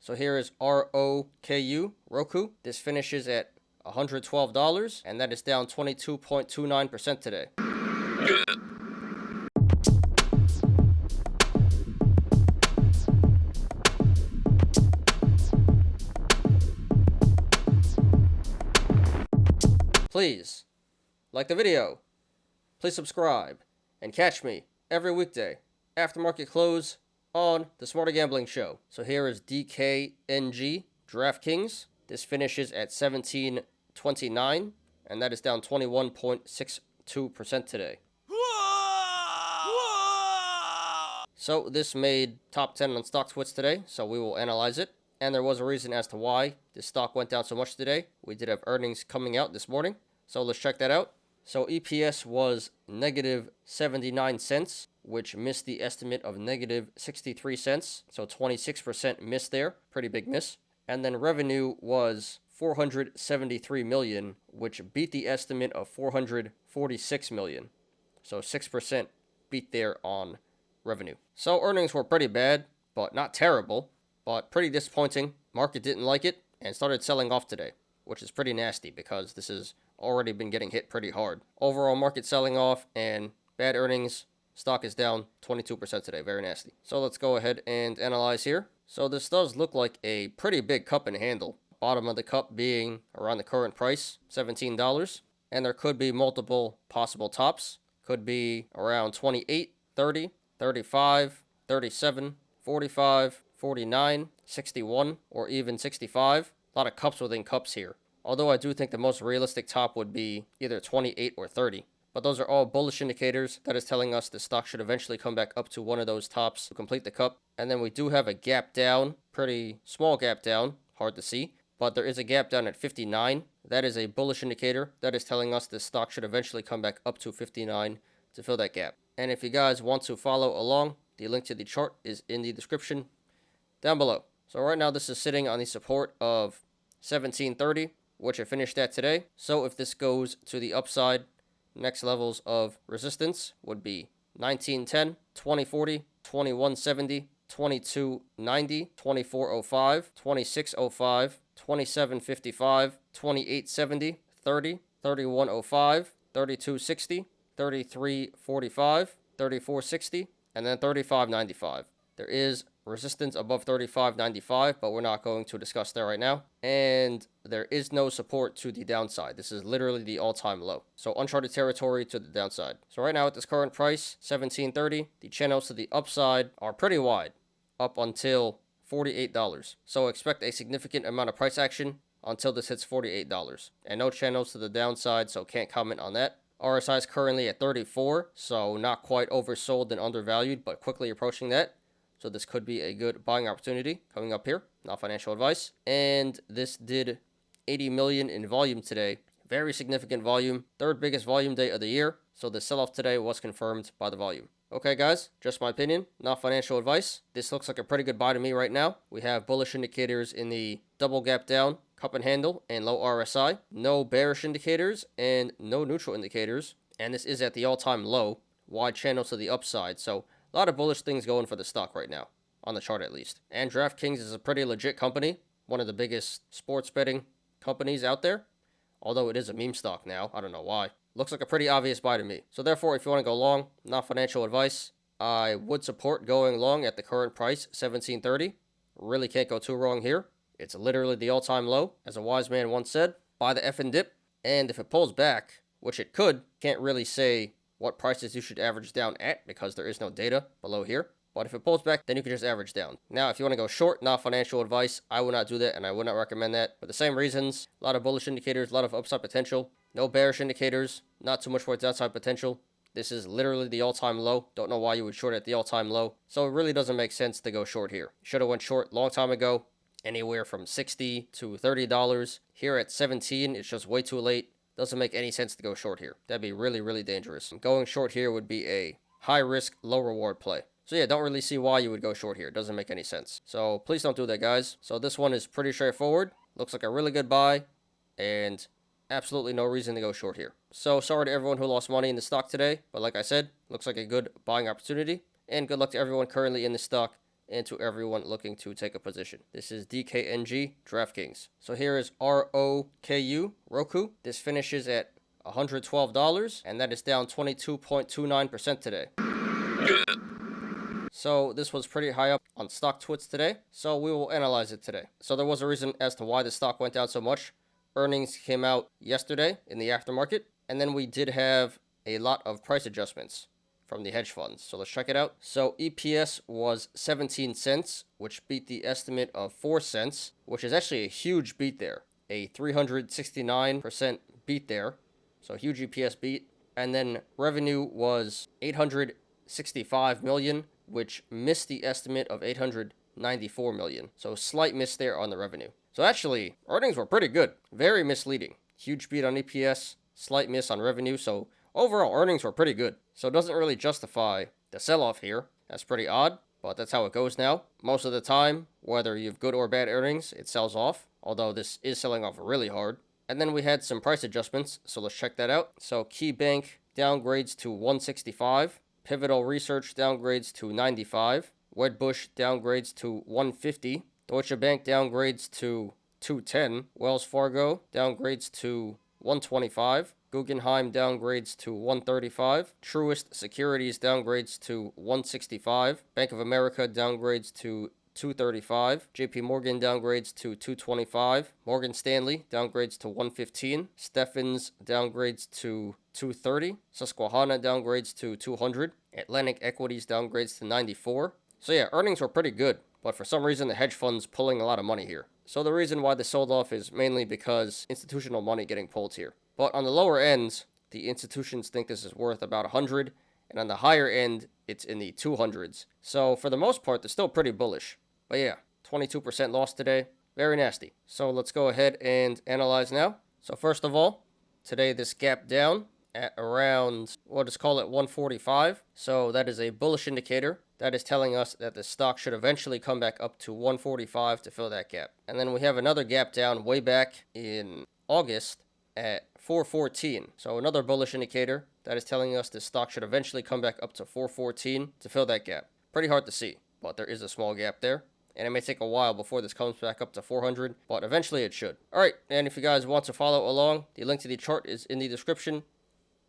So here is ROKU, Roku. This finishes at $112, and that is down 22.29% today. Please like the video, please subscribe, and catch me every weekday after market close on the Smarter Gambling Show. So here is DKNG Draftkings. This finishes at 17.29, and that is down 21.62% today. So this made top 10 on StockTwits today, so we will analyze it. And there was a reason as to why this stock went down so much today. We did have earnings coming out this morning, so let's check that out. So EPS was negative 79 cents, which missed the estimate of negative 63 cents. So 26% miss there, pretty big miss. And then revenue was 473 million, which beat the estimate of 446 million. So 6% beat there on revenue. So earnings were pretty bad, but not terrible, but pretty disappointing. Market didn't like it and started selling off today, which is pretty nasty because this has already been getting hit pretty hard. Overall market selling off and bad earnings. Stock is down 22% today. Very nasty. So let's go ahead and analyze here. So this does look like a pretty big cup and handle. Bottom of the cup being around the current price, $17. And there could be multiple possible tops. Could be around 28, 30, 35, 37, 45, 49, 61, or even 65. A lot of cups within cups here. Although I do think the most realistic top would be either 28 or 30. But those are all bullish indicators. That is telling us the stock should eventually come back up to one of those tops to complete the cup. And then we do have a gap down, pretty small gap down, hard to see. But there is a gap down at 59. That is a bullish indicator. That is telling us the stock should eventually come back up to 59 to fill that gap. And if you guys want to follow along, the link to the chart is in the description down below. So right now this is sitting on the support of 1730, which I finished at today. So if this goes to the upside, next levels of resistance would be 1910, 2040, 2170, 2290, 2405, 2605, 2755, 2870, 30, 3105, 3260, 3345, 3460, and then 3595. There is resistance above 35.95, but we're not going to discuss that right now. And there is no support to the downside. This is literally the all-time low. So uncharted territory to the downside. So right now at this current price, 1730, the channels to the upside are pretty wide, up until $48. So expect a significant amount of price action until this hits $48. And no channels to the downside, so can't comment on that. RSI is currently at 34, so not quite oversold and undervalued, but quickly approaching that. So this could be a good buying opportunity coming up here. Not financial advice. And this did 80 million in volume today. Very significant volume. Third biggest volume day of the year. So the sell-off today was confirmed by the volume. Okay, guys, just my opinion, not financial advice. This looks like a pretty good buy to me right now. We have bullish indicators in the double gap down, cup and handle, and low RSI. No bearish indicators and no neutral indicators. And this is at the all-time low. Wide channels to the upside. So a lot of bullish things going for the stock right now, on the chart at least. And DraftKings is a pretty legit company, one of the biggest sports betting companies out there. Although it is a meme stock now, I don't know why. Looks like a pretty obvious buy to me. So therefore, if you want to go long, not financial advice, I would support going long at the current price, 1730. Really can't go too wrong here. It's literally the all-time low, as a wise man once said. Buy the effing dip, and if it pulls back, which it could, can't really say what prices you should average down at because there is no data below here. But if it pulls back, then you can just average down. Now, if you want to go short, not financial advice, I would not do that, and I would not recommend that. For the same reasons, a lot of bullish indicators, a lot of upside potential, no bearish indicators, not too much for its downside potential. This is literally the all-time low. Don't know why you would short at the all-time low. So it really doesn't make sense to go short here. Should have went short long time ago, anywhere from $60 to $30. Here at 17, it's just way too late. Doesn't make any sense to go short here. That'd be really, really dangerous. Going short here would be a high-risk, low-reward play. So yeah, don't really see why you would go short here. It doesn't make any sense. So please don't do that, guys. So this one is pretty straightforward. Looks like a really good buy. And absolutely no reason to go short here. So sorry to everyone who lost money in the stock today. But like I said, looks like a good buying opportunity. And good luck to everyone currently in the stock and to everyone looking to take a position. This is DKNG Draftkings. So here is ROKU, Roku. This finishes at $112, and that is down 22.29% today. So this was pretty high up on StockTwits today, so we will analyze it today. So there was a reason as to why the stock went down so much. Earnings came out yesterday in the aftermarket, and then we did have a lot of price adjustments from the hedge funds. So let's check it out. So EPS was 17 cents, which beat the estimate of 4 cents, which is actually a huge beat there. A 369% beat there. So huge EPS beat. And then revenue was 865 million, which missed the estimate of 894 million. So slight miss there on the revenue. So actually, earnings were pretty good. Very misleading. Huge beat on EPS, slight miss on revenue. So overall, earnings were pretty good. So it doesn't really justify the sell-off here. That's pretty odd, but that's how it goes now. Most of the time, whether you have good or bad earnings, it sells off. Although this is selling off really hard. And then we had some price adjustments, so let's check that out. So KeyBank downgrades to 165. Pivotal Research downgrades to 95. Wedbush downgrades to 150. Deutsche Bank downgrades to 210. Wells Fargo downgrades to 125. Guggenheim downgrades to 135. Truist Securities downgrades to 165. Bank of America downgrades to 235. JP Morgan downgrades to 225. Morgan Stanley downgrades to 115. Stephens downgrades to 230. Susquehanna downgrades to 200. Atlantic Equities downgrades to 94. So yeah, earnings were pretty good, but for some reason the hedge fund's pulling a lot of money here. So the reason why they sold off is mainly because institutional money getting pulled here. But on the lower end, the institutions think this is worth about 100, and on the higher end, it's in the 200s. So for the most part, they're still pretty bullish. But yeah, 22% loss today. Very nasty. So let's go ahead and analyze now. So first of all, today this gap down at around, let's call it 145. So that is a bullish indicator. That is telling us that the stock should eventually come back up to 145 to fill that gap. And then we have another gap down way back in August at 414. So another bullish indicator that is telling us the stock should eventually come back up to 414 to fill that gap. Pretty hard to see, but there is a small gap there. And it may take a while before this comes back up to 400, but eventually it should. All right, and if you guys want to follow along, the link to the chart is in the description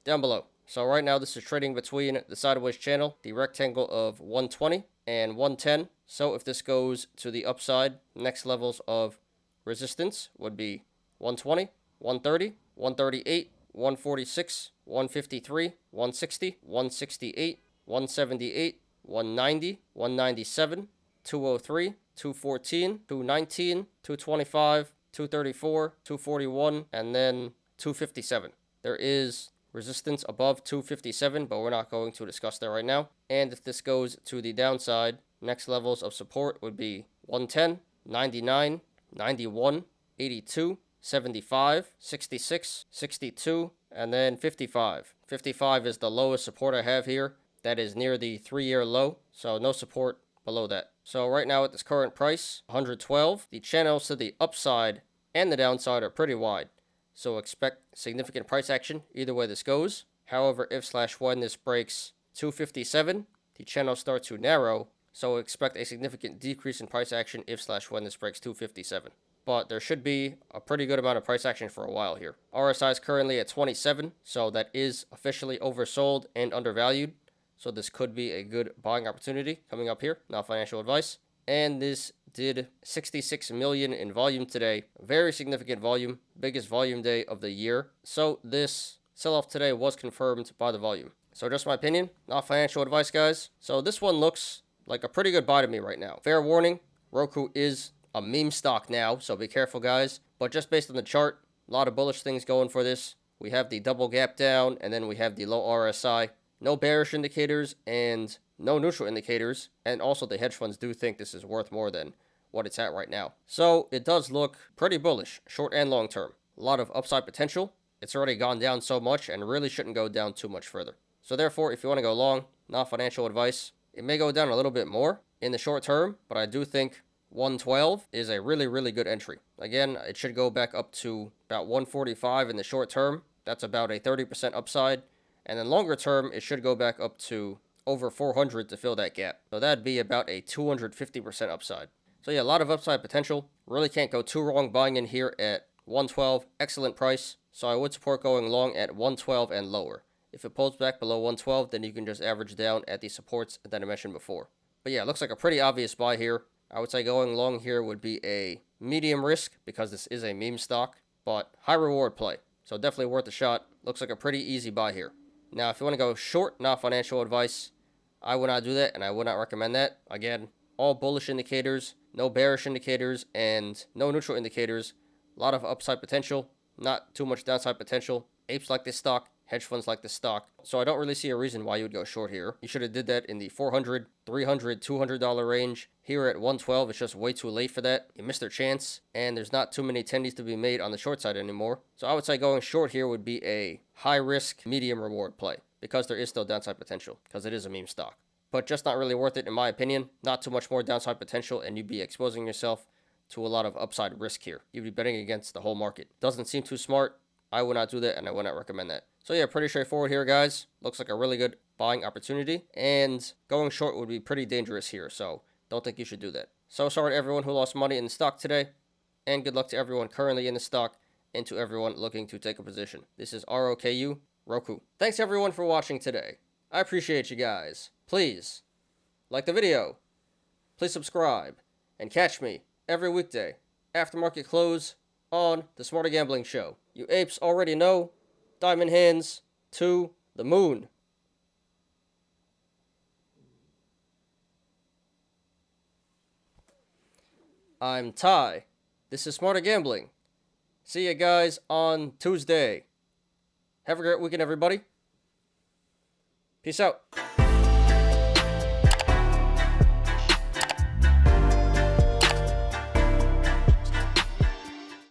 down below. So right now this is trading between the sideways channel, the rectangle of 120 and 110. So if this goes to the upside, next levels of resistance would be 120, 130, 138, 146, 153, 160, 168, 178, 190, 197, 203, 214, 219, 225, 234, 241, and then 257. There is resistance above 257, but we're not going to discuss that right now. And if this goes to the downside, next levels of support would be 110, 99, 91, 82, 75, 66, 62, and then 55. 55 is the lowest support I have here. That is near the 3-year low, so no support below that. So right now at this current price, 112, the channels to the upside and the downside are pretty wide. So expect significant price action either way this goes. However, if/when this breaks 257, the channel starts to narrow. So expect a significant decrease in price action if/when this breaks 257. But there should be a pretty good amount of price action for a while here. RSI is currently at 27, so that is officially oversold and undervalued. So this could be a good buying opportunity coming up here. Not financial advice. And this did 66 million in volume today. Very significant volume. Biggest volume day of the year. So this sell-off today was confirmed by the volume. So just my opinion, not financial advice, guys. So this one looks like a pretty good buy to me right now. Fair warning, Roku is a meme stock now, so be careful, guys. But just based on the chart, a lot of bullish things going for this. We have the double gap down, and then we have the low RSI. No bearish indicators and no neutral indicators. And also the hedge funds do think this is worth more than what it's at right now. So it does look pretty bullish, short and long term. A lot of upside potential. It's already gone down so much and really shouldn't go down too much further. So therefore, if you want to go long, not financial advice, it may go down a little bit more in the short term, but I do think 112 is a really, really good entry. Again, it should go back up to about 145 in the short term. That's about a 30% upside. And then longer term, it should go back up to over 400 to fill that gap. So that'd be about a 250% upside. So yeah, a lot of upside potential. Really can't go too wrong buying in here at 112. Excellent price. So I would support going long at 112 and lower. If it pulls back below 112, then you can just average down at the supports that I mentioned before. But yeah, it looks like a pretty obvious buy here. I would say going long here would be a medium risk because this is a meme stock, but high reward play. So definitely worth a shot. Looks like a pretty easy buy here. Now, if you want to go short, not financial advice, I would not do that, and I would not recommend that. Again, all bullish indicators, no bearish indicators, and no neutral indicators. A lot of upside potential, not too much downside potential. Apes like this stock, hedge funds like this stock. So I don't really see a reason why you would go short here. You should have did that in the $400, $300, $200 range. Here at 112, it's just way too late for that. You missed their chance, and there's not too many tendies to be made on the short side anymore. So I would say going short here would be a high risk, medium reward play because there is still downside potential because it is a meme stock. But just not really worth it in my opinion. Not too much more downside potential, and you'd be exposing yourself to a lot of upside risk here. You'd be betting against the whole market. Doesn't seem too smart. I would not do that, and I would not recommend that. So yeah, pretty straightforward here, guys. Looks like a really good buying opportunity, and going short would be pretty dangerous here, so don't think you should do that. So sorry to everyone who lost money in the stock today, and good luck to everyone currently in the stock and to everyone looking to take a position. This is ROKU, Roku. Thanks everyone for watching today. I appreciate you guys. Please like the video, please subscribe, and catch me every weekday after market close on the Smarter Gambling Show. You apes already know, diamond hands to the moon. I'm Ty. This is Smarter Gambling. See you guys on Tuesday. Have a great weekend, everybody. Peace out.